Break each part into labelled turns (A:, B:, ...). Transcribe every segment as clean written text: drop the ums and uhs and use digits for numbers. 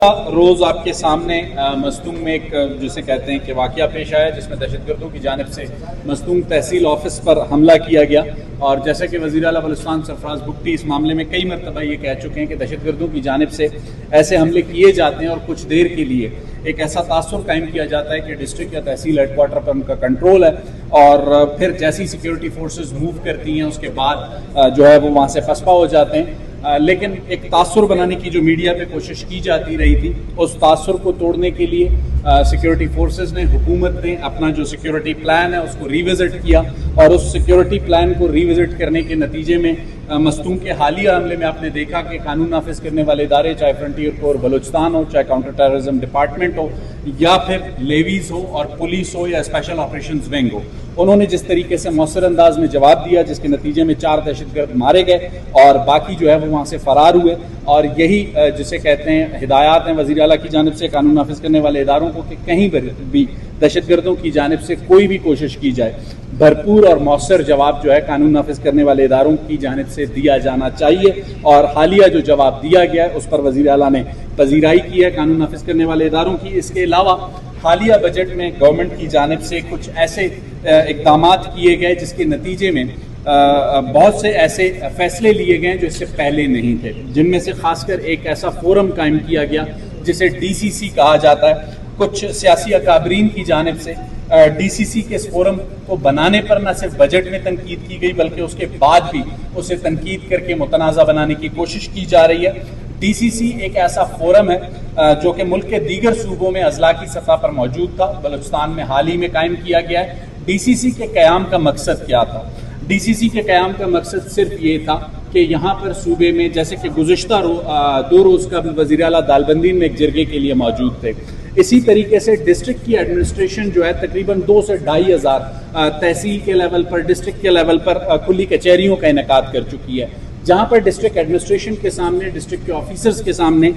A: रोज आपके सामने मस्तूंग में एक जिसे कहते हैं कि वाकया पेश आया जिसमें दहशतगर्दों की जानिब से मस्तूंग तहसील ऑफिस पर हमला किया गया। और जैसे कि वज़ीर आला बलूचिस्तान सरफराज बुगटी इस मामले में कई मरतबा ये कह चुके हैं कि दहशतगर्दों की जानिब से ऐसे हमले किए जाते हैं और कुछ देर के लिए एक ऐसा तासुर कायम किया जाता है कि डिस्ट्रिक्ट या तहसील हेडक्वार्टर पर उनका कंट्रोल है और फिर जैसी सिक्योरिटी फोर्सेस मूव करती हैं उसके बाद जो है वो वहाँ से फसपा हो जाते हैं। लेकिन एक तासुर बनाने की जो मीडिया पे कोशिश की जाती रही थी उस तासुर को तोड़ने के लिए सिक्योरिटी फोर्सेस ने, हुकूमत ने अपना जो सिक्योरिटी प्लान है उसको रिविजिट किया और उस सिक्योरिटी प्लान को रिविजिट करने के नतीजे में मस्तूंग के हालिया हमले में आपने देखा कि कानून नाफिज करने वाले इदारे, चाहे फ्रंटियर कोर बलूचिस्तान हो, चाहे काउंटर टेररिज्म डिपार्टमेंट हो या फिर लेवीज हो और पुलिस हो या स्पेशल ऑपरेशंस विंग हो, उन्होंने जिस तरीके से मौसर अंदाज में जवाब दिया जिसके नतीजे में 4 दहशतगर्द मारे गए और बाकी जो है वो वहाँ से फरार हुए। और यही जिसे कहते हैं हिदायत हैं वज़ीर आला की जानिब से कानून नाफिज करने वाले इदारों को कि कहीं भी दहशतगर्दों की जानिब से कोई भी कोशिश की जाए, भरपूर और मौसर जवाब जो है कानून नाफिज करने वाले इदारों की जानिब से दिया जाना चाहिए। और हालिया जो जवाब दिया गया है उस पर वज़ीर आला ने पजीराई की है कानून नाफिज करने वाले इदारों की। इसके अलावा हालिया बजट में गवर्नमेंट की जानिब से कुछ ऐसे इक़दाम किए गए जिसके नतीजे में बहुत से ऐसे फैसले लिए गए जो इससे पहले नहीं थे, जिनमें से खासकर एक ऐसा फोरम कायम किया गया जिसे DCC कहा जाता है। कुछ सियासी अकाबरीन की जानिब से DCC के इस फोरम को बनाने पर न सिर्फ बजट में तनकीद की गई बल्कि उसके बाद भी उसे तनकीद करके मुतनाज़ा बनाने की कोशिश की जा रही है। DCC एक ऐसा फोरम है जो कि मुल्क के दीगर सूबों में अजला की सतह पर मौजूद था, बलूचिस्तान में हाल ही में कायम किया गया है। DCC के क़याम का मकसद क्या था? DCC के क़याम का मकसद सिर्फ ये था कि यहाँ पर सूबे में, जैसे कि गुज़िश्ता 2 रोज़ का वज़ीर आला दालबंदी में एक जरगे के लिए मौजूद थे, इसी तरीके से डिस्ट्रिक्ट की एडमिनिस्ट्रेशन जो है तकरीबन 2 से 2.5 हज़ार तहसील के लेवल पर, डिस्ट्रिक्ट के लेवल पर कुल्ली कचहरियों का इनेकाद कर चुकी है, जहाँ पर डिस्ट्रिक्ट एडमिनिस्ट्रेशन के सामने, डिस्ट्रिक्ट के ऑफिसर्स के सामने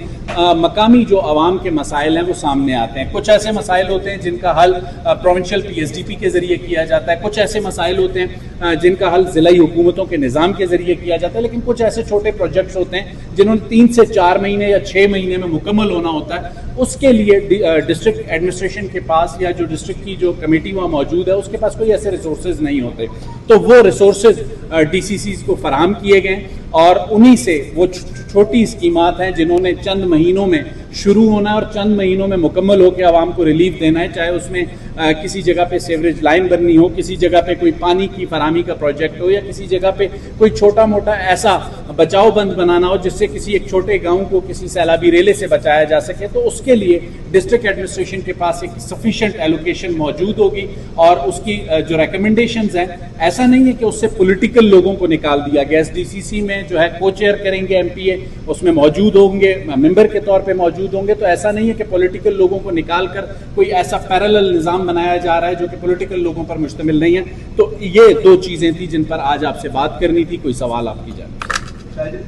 A: मकामी जो आवाम के मसाइल हैं वो सामने आते हैं। कुछ ऐसे मसाइल होते हैं जिनका हल प्रोविंशियल PSDP के ज़रिए किया जाता है, कुछ ऐसे मसाइल होते हैं जिनका हल ज़िलाई हुकूमतों के निज़ाम के ज़रिए किया जाता है, लेकिन कुछ ऐसे छोटे प्रोजेक्ट्स होते हैं जिन्होंने 3 से 4 महीने या 6 महीने में मुकम्मल होना होता है। उसके लिए डिस्ट्रिक्ट एडमिनिस्ट्रेशन के पास या जो डिस्ट्रिक्ट की जो कमेटी वहाँ मौजूद है उसके पास कोई ऐसे रिसोर्सेज नहीं होते, तो वो रिसोर्सेज DCCs को फराहम किए गए और उन्हीं से वो छोटी स्कीमात हैं जिन्होंने चंद महीनों में शुरू होना है और चंद महीनों में मुकम्मल होकर आवाम को रिलीफ देना है, चाहे उसमें किसी जगह पे सेवरेज लाइन बननी हो, किसी जगह पे कोई पानी की फराहमी का प्रोजेक्ट हो या किसी जगह पे कोई छोटा मोटा ऐसा बचाव बंद बनाना हो जिससे किसी एक छोटे गांव को किसी सैलाबी रेले से बचाया जा सके, तो उसके लिए डिस्ट्रिक्ट एडमिनिस्ट्रेशन के पास एक सफिशिएंट एलोकेशन मौजूद होगी। और उसकी जो रिकमेंडेशंस हैं, ऐसा नहीं है कि उससे पॉलिटिकल लोगों को निकाल दिया गया। DCC में जो है को-चेयर करेंगे MPA, उसमें मौजूद होंगे, मेंबर के तौर पे मौजूद होंगे, तो ऐसा नहीं है कि पॉलिटिकल लोगों को निकाल कर कोई ऐसा पैरेलल निज़ाम बनाया जा रहा है जो कि पॉलिटिकल लोगों पर मुश्तमिल नहीं है। तो ये 2 चीज़ें थी जिन पर आज आपसे बात करनी थी। कोई सवाल आपकी जाए?